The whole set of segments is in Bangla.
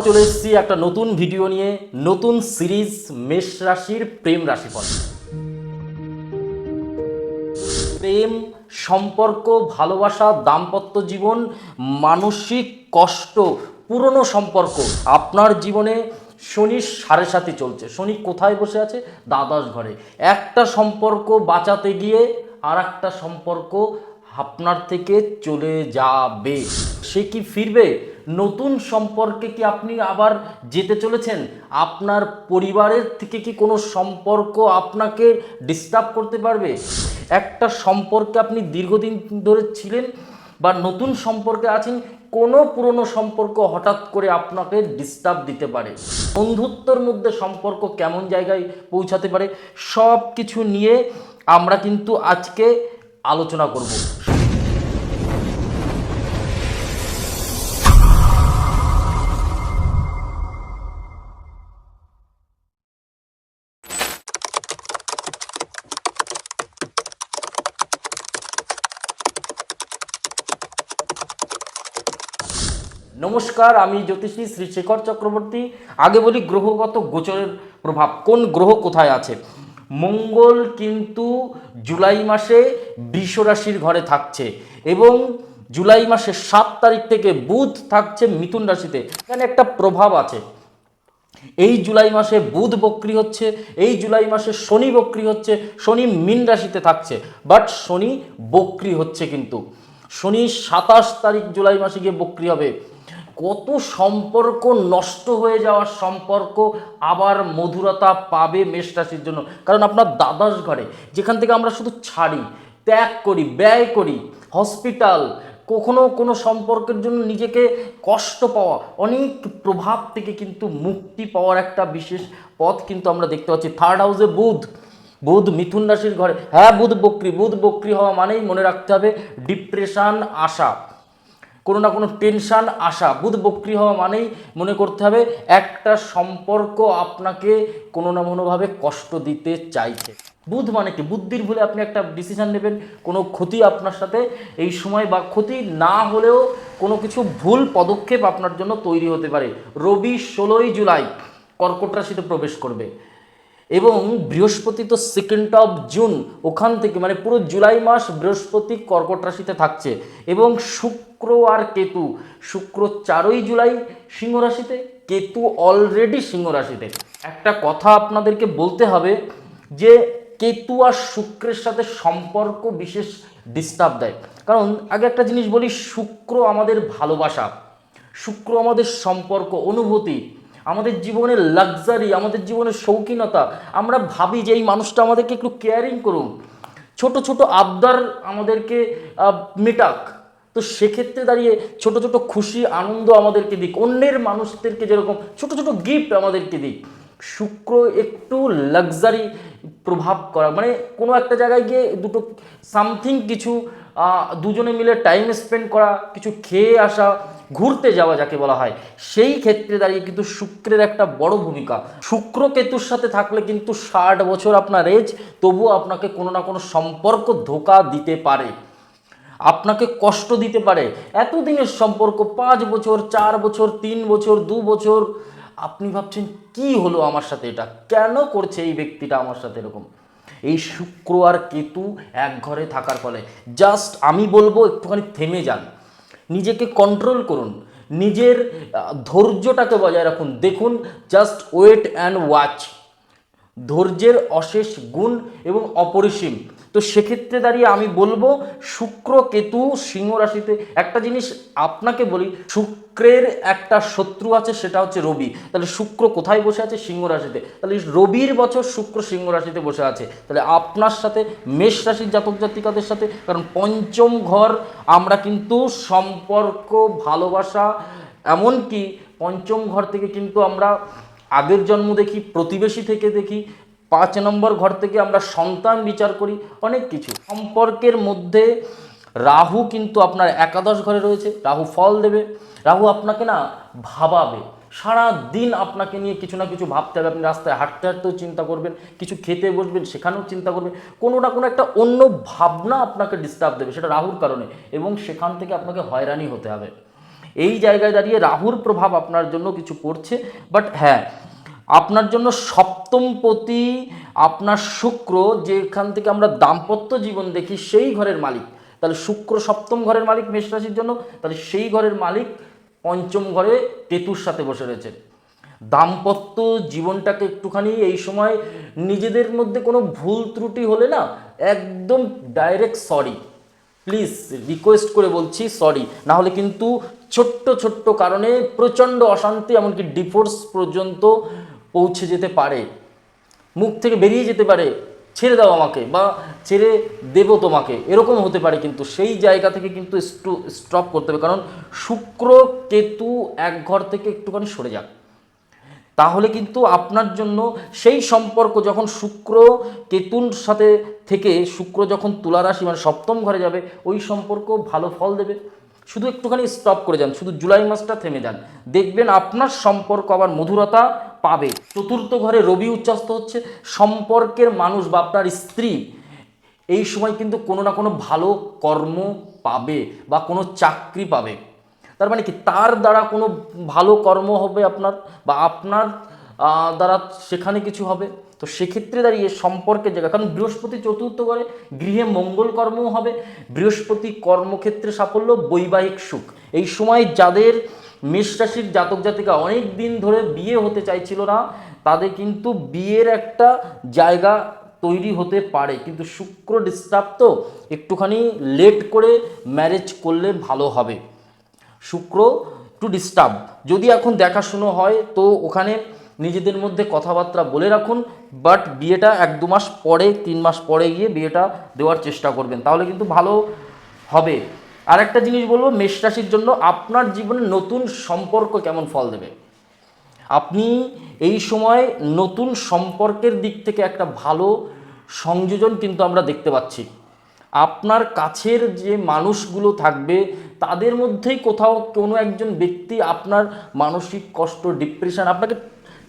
চলে এসেছি একটা নতুন ভিডিও নিয়ে, নতুন সিরিজ মেষ রাশির প্রেম রাশিফল। প্রেম, সম্পর্ক, ভালোবাসা, দাম্পত্য জীবন, মানসিক কষ্ট, পুরনো সম্পর্ক। আপনার জীবনে শনি 7.5 চলছে। শনি কোথায় বসে আছে? দ্বাদশ ঘরে। একটা সম্পর্ক বাঁচাতে গিয়ে আর একটা সম্পর্ক আপনার থেকে চলে যাবে। সে কি ফিরবে? নতুন সম্পর্কে কি আপনি আবার যেতে চলেছেন? আপনার পরিবারের থেকে কি কোনো সম্পর্ক আপনাকে ডিস্টার্ব করতে পারবে? একটা সম্পর্কে আপনি দীর্ঘদিন ধরে ছিলেন বা নতুন সম্পর্কে আছেন, কোনো পুরনো সম্পর্ক হঠাৎ করে আপনাকে ডিস্টার্ব দিতে পারে। বন্ধুত্বর মধ্যে সম্পর্ক কেমন জায়গায় পৌঁছাতে পারে, সব কিছু নিয়ে আমরা কিন্তু আজকে আলোচনা করব। নমস্কার, আমি জ্যোতিষী শ্রী শেখর চক্রবর্তী। আগে বলি গ্রহগত গোচরের প্রভাব, কোন গ্রহ কোথায় আছে। মঙ্গল কিন্তু জুলাই মাসে বৃষ রাশির ঘরে থাকছে এবং জুলাই মাসের 7 তারিখ থেকে বুধ থাকছে মিথুন রাশিতে। এখানে একটা প্রভাব আছে। এই জুলাই মাসে বুধ বক্রী হচ্ছে, এই জুলাই মাসে শনি বক্রী হচ্ছে। শনি মীন রাশিতে থাকছে, বাট শনি বক্রী হচ্ছে। কিন্তু শনি 27 তারিখ জুলাই মাসে গিয়ে বক্রী হবে। কত সম্পর্ক নষ্ট হয়ে যাওয়ার সম্পর্ক আবার মধুরতা পাবে মেষ রাশির জন্য। কারণ আপনার দ্বাদশ ঘরে, যেখান থেকে আমরা শুধু ছাড়ি, ত্যাগ করি, ব্যয় করি, হসপিটাল, কখনো কোনো সম্পর্কের জন্য নিজেকে কষ্ট পাওয়া, অনেক প্রভাব থেকে কিন্তু মুক্তি পাওয়ার একটা বিশেষ পথ কিন্তু আমরা দেখতে পাচ্ছি। থার্ড হাউসে বুধ, বুধ মিথুন রাশির ঘরে। হ্যাঁ, বুধ বক্রী। বুধ বক্রী হওয়া মানেই মনে রাখতে হবে ডিপ্রেশন আসা, কোনো না কোনো টেনশান আসা। বুধ বক্রী হওয়া মানেই মনে করতে হবে একটা সম্পর্ক আপনাকে কোনো না কোনোভাবে কষ্ট দিতে চাইছে। বুধ মানে কি? বুদ্ধির ভুলে আপনি একটা ডিসিশন নেবেন, কোনো ক্ষতি আপনার সাথে এই সময়, বা ক্ষতি না হলেও কোনো কিছু ভুল পদক্ষেপ আপনার জন্য তৈরি হতে পারে। রবি 16ই জুলাই কর্কট রাশিতে প্রবেশ করবে এবং বৃহস্পতি তো 2 জুন, ওখান থেকে মানে পুরো জুলাই মাস বৃহস্পতি কর্কট রাশিতে থাকছে এবং শুক্র আর কেতু, শুক্র 4ই জুলাই সিংহ রাশিতে, কেতু অলরেডি সিংহ রাশিতে। একটা কথা আপনাদেরকে বলতে হবে যে কেতু আর শুক্রের সাথে সম্পর্ক বিশেষ ডিস্টার্ব দেয়। কারণ আগে একটা জিনিস বলি, শুক্র আমাদের ভালোবাসা, শুক্র আমাদের সম্পর্ক, অনুভূতি, আমাদের জীবনের লাক্সারি, আমাদের জীবনের শৌখিনতা। আমরা ভাবি যে এই মানুষটা আমাদেরকে একটু কেয়ারিং করুন, ছোট ছোট আবদার আমাদেরকে মেটাক। তো সেক্ষেত্রে দাঁড়িয়ে ছোট ছোট খুশি আনন্দ আমাদেরকে দিক, অন্যের মানুষদেরকে যেরকম ছোট ছোট গিফট আমাদেরকে দিক। শুক্র একটু লাক্সারি প্রভাব করা, মানে কোনো একটা জায়গায় গিয়ে দুটো সামথিং কিছু দুজনে মিলে টাইম স্পেন্ড করা, কিছু খেয়ে আসা, ঘুরতে যাওয়া যাকে বলা হয়, সেই ক্ষেত্রে দাঁড়িয়ে কিন্তু শুক্রের একটা বড় ভূমিকা। শুক্র কেতুর সাথে থাকলে কিন্তু 60 বছর আপনার এজ, তবুও আপনাকে কোনো না কোনো সম্পর্ক ধোঁকা দিতে পারে, আপনাকে কষ্ট দিতে পারে। এতদিনের সম্পর্ক, 5 বছর, 4 বছর, 3 বছর, 2 বছর, আপনি ভাবছেন কি হলো আমার সাথে, এটা কেন করছে এই ব্যক্তিটা আমার সাথে এরকম। এই শুক্র আর কেতু এক ঘরে থাকার ফলে জাস্ট আমি বলবো একটুখানি থেমে যান, নিজেকে কন্ট্রোল করুন, নিজের ধৈর্যটাকে বজায় রাখুন। দেখুন, জাস্ট ওয়েট অ্যান্ড ওয়াচ। ধৈর্যের অশেষ গুণ এবং অপরিসীম। তো সেক্ষেত্রে দাঁড়িয়ে আমি বলবো শুক্র কেতু সিংহ রাশিতে। একটা জিনিস আপনাকে বলি, শুক্রের একটা শত্রু আছে, সেটা হচ্ছে রবি। তাহলে শুক্র কোথায় বসে আছে? সিংহ রাশিতে। তাহলে রবির বছর শুক্র সিংহ রাশিতে বসে আছে, তাহলে আপনার সাথে, মেষ রাশির জাতক জাতিকাদের সাথে, কারণ পঞ্চম ঘর আমরা কিন্তু সম্পর্ক, ভালোবাসা, এমনকি পঞ্চম ঘর থেকে কিন্তু আমরা আগের জন্ম দেখি, প্রতিবেশী থেকে দেখি, 5 নম্বর ঘর থেকে আমরা সন্তান বিচার করি, অনেক কিছু। সম্পর্কের মধ্যে রাহু কিন্তু আপনার একাদশ ঘরে রয়েছে, রাহু ফল দেবে। রাহু আপনাকে না ভাবাবে, সারা দিন আপনাকে নিয়ে কিছু না কিছু ভাবতে হবে। আপনি রাস্তায় হাঁটতে হাঁটতেও চিন্তা করবেন, কিছু খেতে বসবেন সেখানেও চিন্তা করবেন, কোনো না কোনো একটা অন্য ভাবনা আপনাকে ডিস্টার্ব দেবে, সেটা রাহুর কারণে, এবং সেখান থেকে আপনাকে হয়রানি হতে হবে। এই জায়গায় দাঁড়িয়ে রাহুর প্রভাব আপনার জন্য কিছু পড়ছে, বাট হ্যাঁ, আপনার জন্য সপ্তমপতি আপনার শুক্র, যেখান থেকে আমরা দাম্পত্য জীবন দেখি, সেই ঘরের মালিক। তাহলে শুক্র সপ্তম ঘরের মালিক মেষ রাশির জন্য, তাহলে সেই ঘরের মালিক পঞ্চম ঘরে কেতুর সাথে বসে রয়েছে। দাম্পত্য জীবনটাকে একটুখানি এই সময় নিজেদের মধ্যে কোনো ভুল ত্রুটি হলে না একদম ডাইরেক্ট সরি, প্লিজ রিকোয়েস্ট করে বলছি সরি, না হলে কিন্তু ছোট্ট ছোট্ট কারণে প্রচণ্ড অশান্তি, এমনকি ডিভোর্স পর্যন্ত পৌঁছে যেতে পারে, মুখ থেকে বেরিয়ে যেতে পারে ছেড়ে দাও আমাকে বা ছেড়ে দেবো তোমাকে, এরকম হতে পারে। কিন্তু সেই জায়গা থেকে কিন্তু স্টপ করতে হবে, কারণ শুক্র কেতু এক ঘর থেকে একটুখানি সরে যাক, তাহলে কিন্তু আপনার জন্য সেই সম্পর্ক, যখন শুক্র কেতুর সাথে থেকে শুক্র যখন তুলা রাশি মানে সপ্তম ঘরে যাবে, ওই সম্পর্ক ভালো ফল দেবে। শুধু একটুখানি স্টপ করে যান, শুধু জুলাই মাসটা থেমে যান, দেখবেন আপনার সম্পর্ক আবার মধুরতা পাবে। চতুর্থ ঘরে রবি উচ্চস্থ হচ্ছে, সম্পর্কের মানুষ বা আপনার স্ত্রী এই সময় কিন্তু কোনো না কোনো ভালো কর্ম পাবে বা কোনো চাকরি পাবে। তার মানে কি, তার দ্বারা কোনো ভালো কর্ম হবে আপনার, বা আপনার দ্বারা সেখানে কিছু হবে। তো সেক্ষেত্রে দাঁড়িয়ে সম্পর্কের জায়গা, কারণ বৃহস্পতি চতুর্থ ঘরে, গৃহে মঙ্গল কর্মও হবে, বৃহস্পতি কর্মক্ষেত্রে সাফল্য, বৈবাহিক সুখ। এই সময় যাদের মেষ রাশির জাতক জাতিকা অনেক দিন ধরে বিয়ে হতে চাইছিল না, তাদের কিন্তু বিয়ের একটা জায়গা তৈরি হতে পারে, কিন্তু শুক্র ডিস্টার্ব, তো একটুখানি লেট করে ম্যারেজ করলে ভালো হবে। শুক্র টু ডিস্টার্ব, যদি এখন দেখাশুনো হয় তো ওখানে নিজেদের মধ্যে কথাবার্তা বলে রাখুন, বাট বিয়েটা 1-2 মাস পরে, 3 মাস পরে গিয়ে বিয়েটা দেওয়ার চেষ্টা করবেন, তাহলে কিন্তু ভালো হবে। আর একটা জিনিস বলবো, মেষ রাশির জন্য আপনার জীবনে নতুন সম্পর্ক কেমন ফল দেবে। আপনি এই সময় নতুন সম্পর্কের দিক থেকে একটা ভালো সংযোজন কিন্তু আমরা দেখতে পাচ্ছি। আপনার কাছের যে মানুষগুলো থাকবে তাদের মধ্যেই কোথাও কোনো একজন ব্যক্তি আপনার মানসিক কষ্ট, ডিপ্রেশন, আপনাকে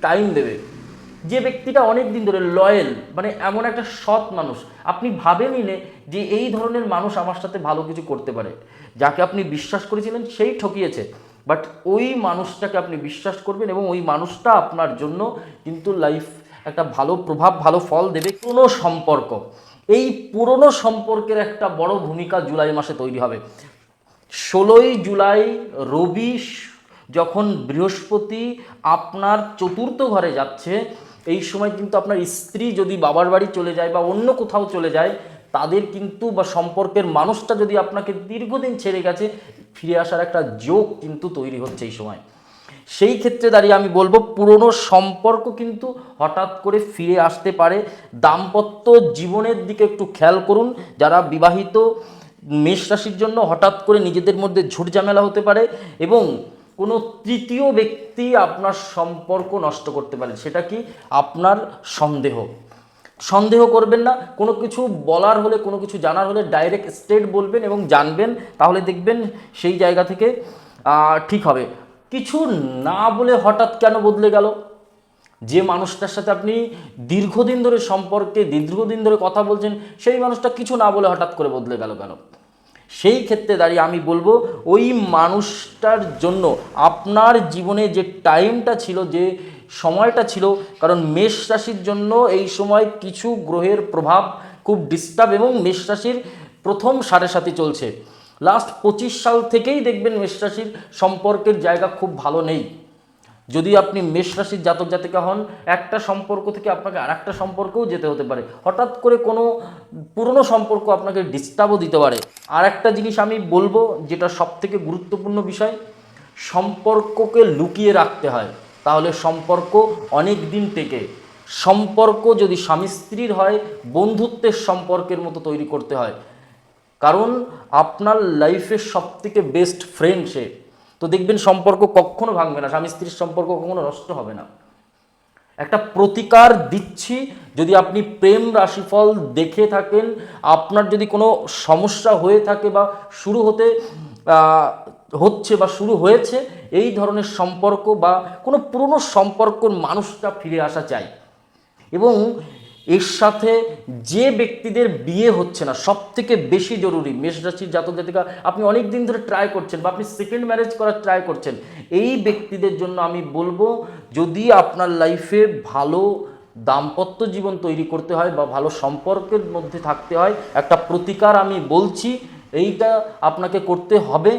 টাইম দেবে। যে ব্যক্তিটা অনেক দিন ধরে লয়েল, মানে এমন একটা সৎ মানুষ, আপনি ভাবেনই নে যে এই ধরনের মানুষ আমার সাথে ভালো কিছু করতে পারে, যাকে আপনি বিশ্বাস করেছিলেন সেই ঠকিয়েছে, বাট ওই মানুষটাকে আপনি বিশ্বাস করবেন এবং ওই মানুষটা আপনার জন্য কিন্তু লাইফ একটা ভালো প্রভাব, ভালো ফল দেবে। পুরনো সম্পর্ক, এই পুরনো সম্পর্কের একটা বড় ভূমিকা জুলাই মাসে তৈরি হবে। 16ই জুলাই রবি যখন বৃহস্পতি আপনার চতুর্থ ঘরে যাচ্ছে, এই সময় কিন্তু আপনার স্ত্রী যদি বাবার বাড়ি চলে যায় বা অন্য কোথাও চলে যায়, তাদের কিন্তু বা সম্পর্কের মানুষটা যদি আপনাকে দীর্ঘদিন ছেড়ে গেছে, ফিরে আসার একটা যোগ কিন্তু তৈরি হচ্ছে এই সময়। সেই ক্ষেত্রে দাঁড়িয়ে আমি বলবো পুরনো সম্পর্ক কিন্তু হঠাৎ করে ফিরে আসতে পারে। দাম্পত্য জীবনের দিকে একটু খেয়াল করুন। যারা বিবাহিত মেষ রাশির জন্য হঠাৎ করে নিজেদের মধ্যে ঝুটঝামেলা হতে পারে এবং কোনো তৃতীয় ব্যক্তি আপনার সম্পর্ক নষ্ট করতে পারে। সেটা কি? আপনার সন্দেহ। সন্দেহ করবেন না, কোনো কিছু বলার হলে, কোনো কিছু জানার হলে ডাইরেক্ট স্ট্রেট বলবেন এবং জানবেন, তাহলে দেখবেন সেই জায়গা থেকে ঠিক হবে। কিছু না বলে হঠাৎ কেন বদলে গেল? যে মানুষটার সাথে আপনি দীর্ঘদিন ধরে সম্পর্কে, দীর্ঘদিন ধরে কথা বলছেন, সেই মানুষটা কিছু না বলে হঠাৎ করে বদলে গেল কেন? সেই ক্ষেত্রে দাঁড়িয়ে আমি বলবো ওই মানুষটার জন্য আপনার জীবনে যে টাইমটা ছিল, যে সময়টা ছিল, কারণ মেষ রাশির জন্য এই সময় কিছু গ্রহের প্রভাব খুব ডিস্টার্ব, এবং মেষ রাশির প্রথম 7.5 চলছে। লাস্ট 25 সাল থেকেই দেখবেন মেষ রাশির সম্পর্কের জায়গা খুব ভালো নেই। যদি আপনি মেষ রাশির জাতক জাতিকা হন, একটা সম্পর্ক থেকে আপনাকে আর একটা সম্পর্কেও যেতে হতে পারে। হঠাৎ করে কোনো পুরনো সম্পর্ক আপনাকে ডিস্টার্বও দিতে পারে। আর একটা জিনিস আমি বলবো, যেটা সবথেকে গুরুত্বপূর্ণ বিষয়, সম্পর্ককে লুকিয়ে রাখতে হয়, তাহলে সম্পর্ক অনেক দিন টেকে। সম্পর্ক যদি স্বামী স্ত্রীর হয়, বন্ধুত্বের সম্পর্কের মতো তৈরি করতে হয়, কারণ আপনার লাইফের সবথেকে বেস্ট ফ্রেন্ড সে। তো দেখবেন সম্পর্ক কখনো ভাঙবে না, স্বামী স্ত্রীর সম্পর্ক কখনো নষ্ট হবে না। একটা প্রতিকার দিচ্ছি, যদি আপনি প্রেম রাশিফল দেখে থাকেন, আপনার যদি কোনো সমস্যা হয়ে থাকে বা শুরু হচ্ছে বা শুরু হয়েছে, এই ধরনের সম্পর্ক বা কোনো পুরনো সম্পর্কর মানুষটা ফিরে আসা চাই। এবং এর সাথে যে ব্যক্তিদের বিয়ে হচ্ছে না, সব থেকে বেশি জরুরি মেষ রাশির জাতক জাতিকা, আপনি অনেক দিন ধরে ট্রাই করছেন বা আপনি সেকেন্ড ম্যারেজ করার ট্রাই করছেন, এই ব্যক্তিদের জন্য আমি বলবো, যদি আপনার লাইফে ভালো দাম্পত্য জীবন তৈরি করতে হয় বা ভালো সম্পর্কের মধ্যে থাকতে হয়, একটা প্রতিকার আমি বলছি, এইটা আপনাকে করতে হবে।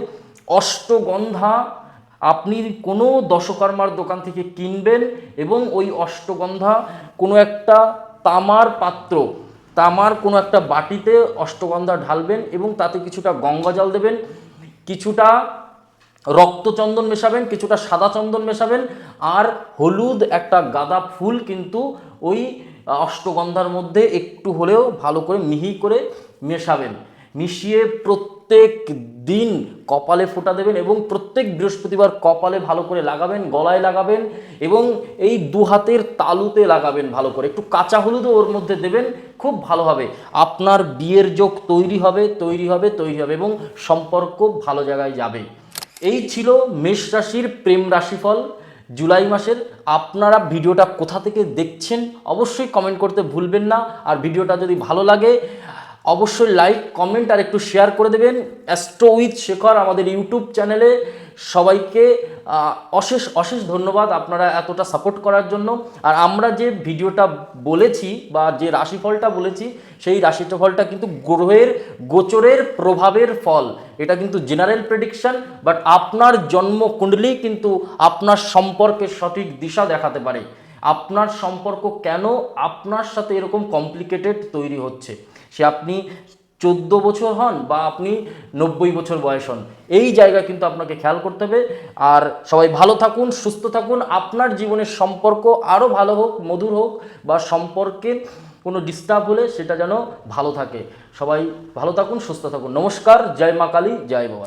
অষ্টগন্ধা আপনি কোনো দশকর্মার দোকান থেকে কিনবেন এবং ওই অষ্টগন্ধা কোনো একটা তামার পাত্র, তামার কোনো একটা বাটিতে অষ্টগন্ধা ঢালবেন এবং তাতে কিছুটা গঙ্গা জল দেবেন, কিছুটা রক্তচন্দন মেশাবেন, কিছুটা সাদা চন্দন মেশাবেন, আর হলুদ একটা গাঁদা ফুল কিন্তু ওই অষ্টগন্ধার মধ্যে একটু হলেও ভালো করে মিহি করে মেশাবেন। মিশিয়ে প্রত্যেক দিন কপালে ফোঁটা দেবেন এবং প্রত্যেক বৃহস্পতিবার কপালে ভালো করে লাগাবেন, গলায় লাগাবেন এবং এই দু হাতের তালুতে লাগাবেন ভালো করে, একটু কাঁচা হলুদও ওর মধ্যে দেবেন, খুব ভালো হবে। আপনার বিয়ের যোগ তৈরি হবে তৈরি হবে তৈরি হবে এবং সম্পর্ক ভালো জায়গায় যাবে। এই ছিল মেষ রাশির প্রেম রাশিফল জুলাই মাসের। আপনারা ভিডিওটা কোথা থেকে দেখছেন অবশ্যই কমেন্ট করতে ভুলবেন না, আর ভিডিওটা যদি ভালো লাগে অবশ্যই লাইক কমেন্ট আর একটু শেয়ার করে দেবেন। অ্যাস্ট্রো উইথ শেখর আমাদের ইউটিউব চ্যানেলে সবাইকে অশেষ অশেষ ধন্যবাদ আপনারা এতটা সাপোর্ট করার জন্য। আর আমরা যে ভিডিওটা বলেছি বা যে রাশিফলটা বলেছি, সেই রাশিফলটা কিন্তু গ্রহের গোচরের প্রভাবের ফল, এটা কিন্তু জেনারেল প্রেডিকশন, বাট আপনার জন্মকুণ্ডলী কিন্তু আপনার সম্পর্কের সঠিক দিশা দেখাতে পারে। আপনার সম্পর্ক কেন আপনার সাথে এরকম কমপ্লিকেটেড তৈরি হচ্ছে, সে আপনি 14 বছর হন বা আপনি 90 বছর বয়স হন, এই জায়গায় কিন্তু আপনাকে খেয়াল করতে হবে। আর সবাই ভালো থাকুন, সুস্থ থাকুন, আপনার জীবনের সম্পর্ক আরও ভালো হোক, মধুর হোক, বা সম্পর্কের কোনো ডিস্টার্ব হলে সেটা যেন ভালো থাকে। সবাই ভালো থাকুন, সুস্থ থাকুন। নমস্কার, জয় মা কালী, জয় বাবা।